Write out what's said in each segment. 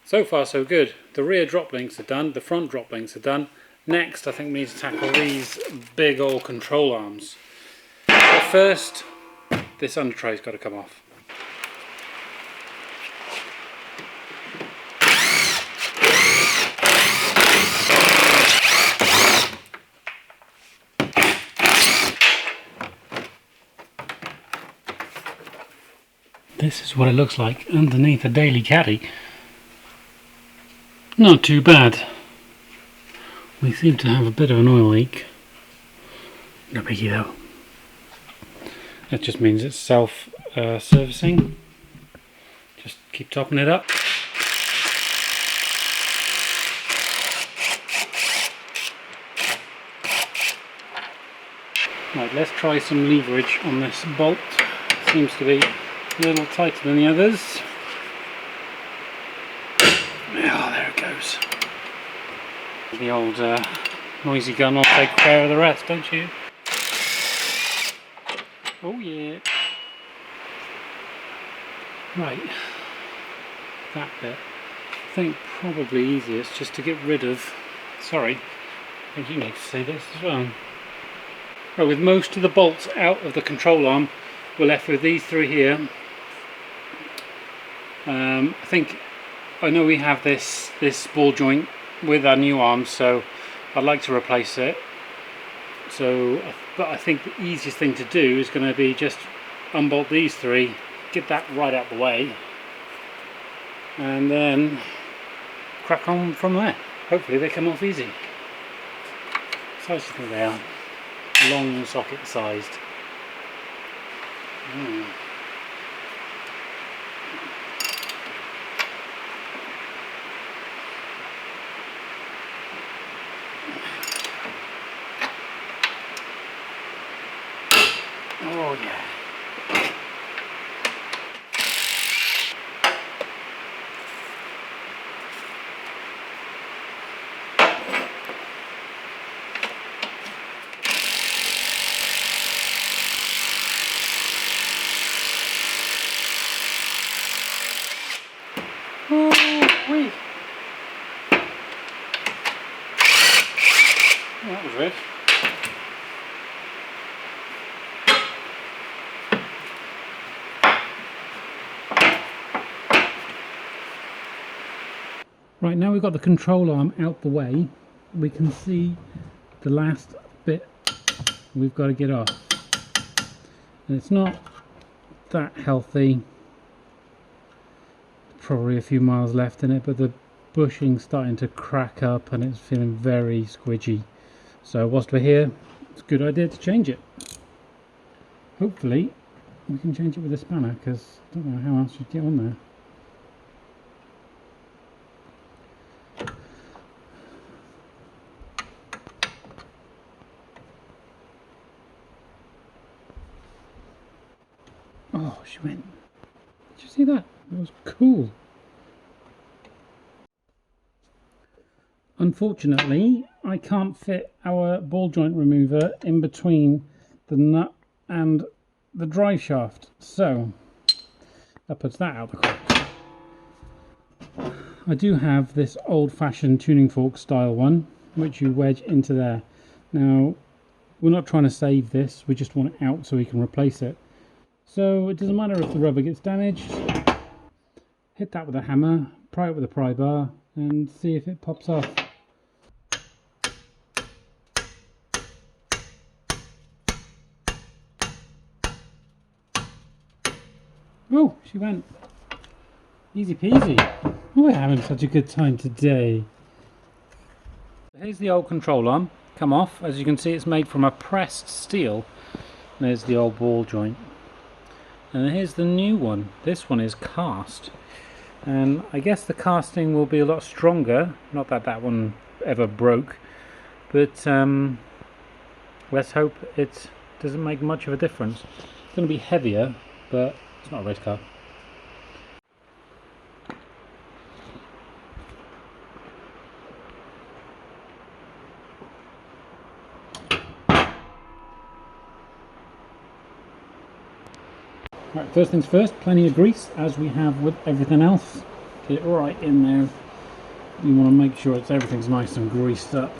So far so good. The rear drop links are done, the front drop links are done. Next I think we need to tackle these big old control arms. But first, this under tray's got to come off. This is what it looks like underneath a daily caddy. Not too bad. We seem to have a bit of an oil leak. No biggie though. That just means it's self-servicing. Just keep topping it up. Right, let's try some leverage on this bolt. Seems to be a little tighter than the others. Oh, there it goes. The old noisy gun will take care of the rest, don't you? Oh yeah. Right. That bit. I think probably easiest just to get rid of... Sorry, I think you need to see this as well. Right, with most of the bolts out of the control arm, we're left with these three here. I know we have this ball joint with our new arms, so I'd like to replace it. But I think the easiest thing to do is going to be just unbolt these three, get that right out the way, and then crack on from there. Hopefully they come off easy. So I just think they are long socket sized. Oh yeah. Oh-wee. Oh, that was weird. Right, now we've got the control arm out the way, we can see the last bit we've got to get off. And it's not that healthy. Probably a few miles left in it, but the bushing's starting to crack up and it's feeling very squidgy. So whilst we're here, it's a good idea to change it. Hopefully we can change it with a spanner, because I don't know how else you'd get on there. Oh, she went. Did you see that? That was cool. Unfortunately, I can't fit our ball joint remover in between the nut and the drive shaft, so that puts that out the course. I do have this old-fashioned tuning fork style one, which you wedge into there. Now, we're not trying to save this, we just want it out so we can replace it. So it doesn't matter if the rubber gets damaged, hit that with a hammer, pry it with a pry bar, and see if it pops off. Oh, she went. Easy peasy. We're having such a good time today. Here's the old control arm, come off. As you can see, it's made from a pressed steel. There's the old ball joint. And here's the new one. This one is cast. And I guess the casting will be a lot stronger. Not that that one ever broke. But let's hope it doesn't make much of a difference. It's going to be heavier, but it's not a race car. Right, first things first, plenty of grease, as we have with everything else. it right in there. You want to make sure everything's nice and greased up.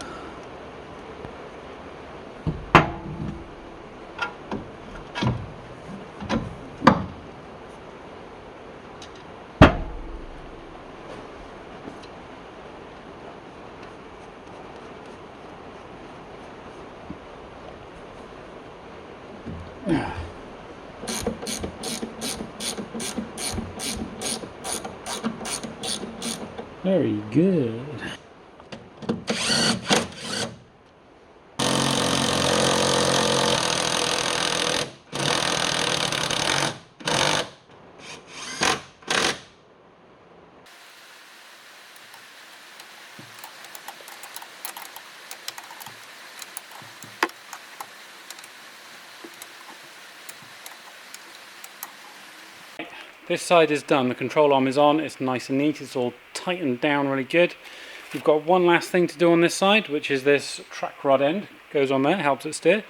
Very good. This side is done, the control arm is on, it's nice and neat, it's all tightened down really good. We've got one last thing to do on this side, which is this track rod end. Goes on there, helps it steer.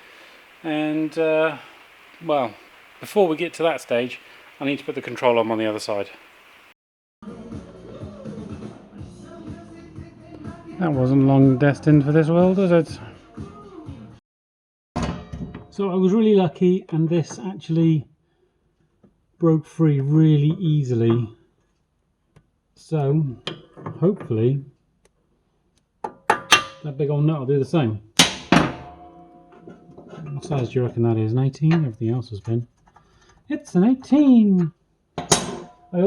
And, well, before we get to that stage, I need to put the control arm on the other side. That wasn't long destined for this world, was it? So I was really lucky, and this actually broke free really easily. So, hopefully, that big old nut will do the same. What size do you reckon that is? An 18? Everything else has been. It's an 18! I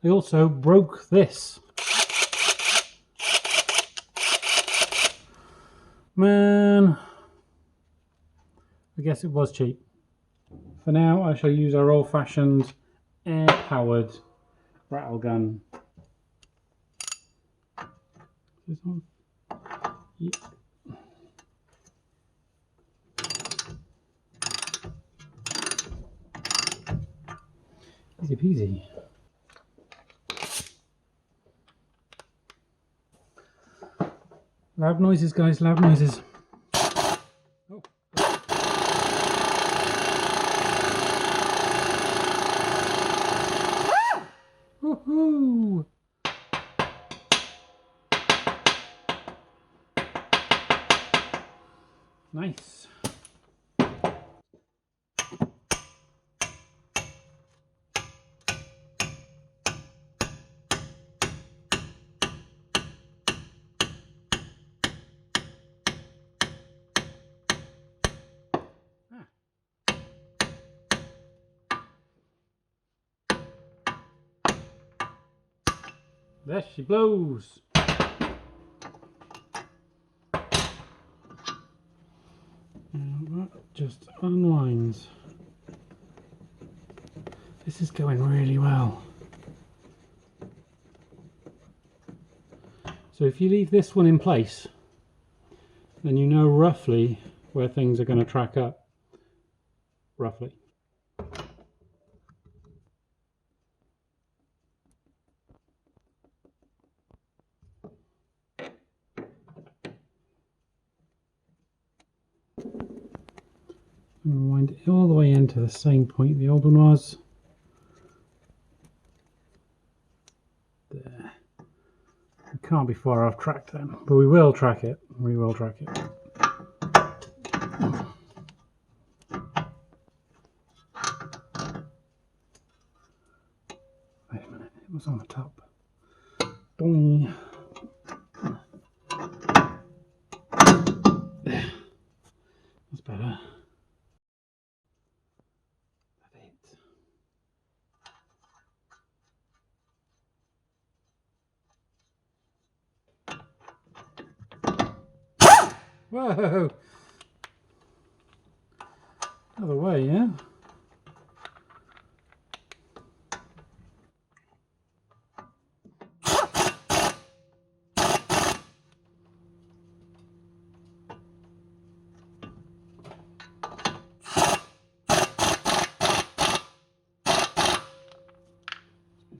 also broke this. Man, I guess it was cheap. For now, I shall use our old-fashioned air-powered rattle gun. This one? Yep. Easy peasy. Loud noises, guys, loud noises. Oh. Woohoo! Nice. There she blows. That just unwinds. This is going really well. So if you leave this one in place, then you know roughly where things are going to track up. Roughly. And wind it all the way into the same point the old one was. There. We can't be far off track then, but we will track it. We will track it. Wait a minute, it was on the top. Boing. There. That's better. Whoa! Other way, yeah?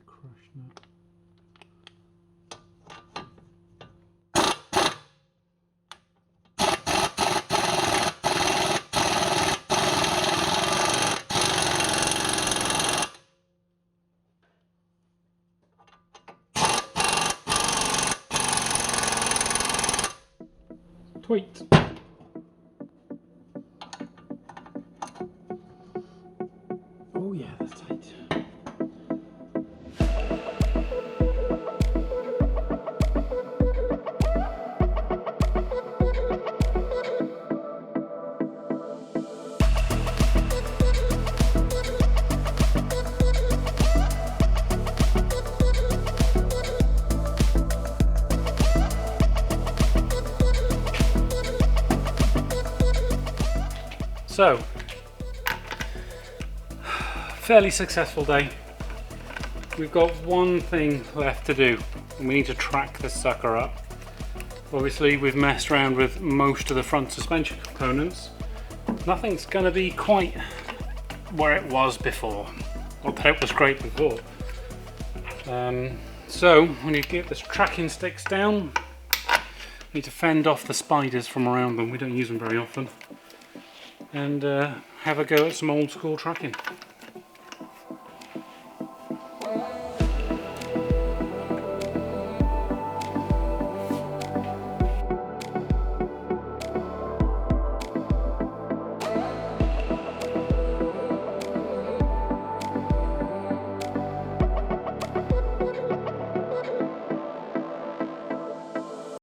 Crush that. Sweet. Oh yeah, that's tight. So, fairly successful day. We've got one thing left to do, and we need to track this sucker up. Obviously, we've messed around with most of the front suspension components. Nothing's going to be quite where it was before, although it was great before. So, we need to get this tracking sticks down. We need to fend off the spiders from around them. We don't use them very often. And have a go at some old school tracking.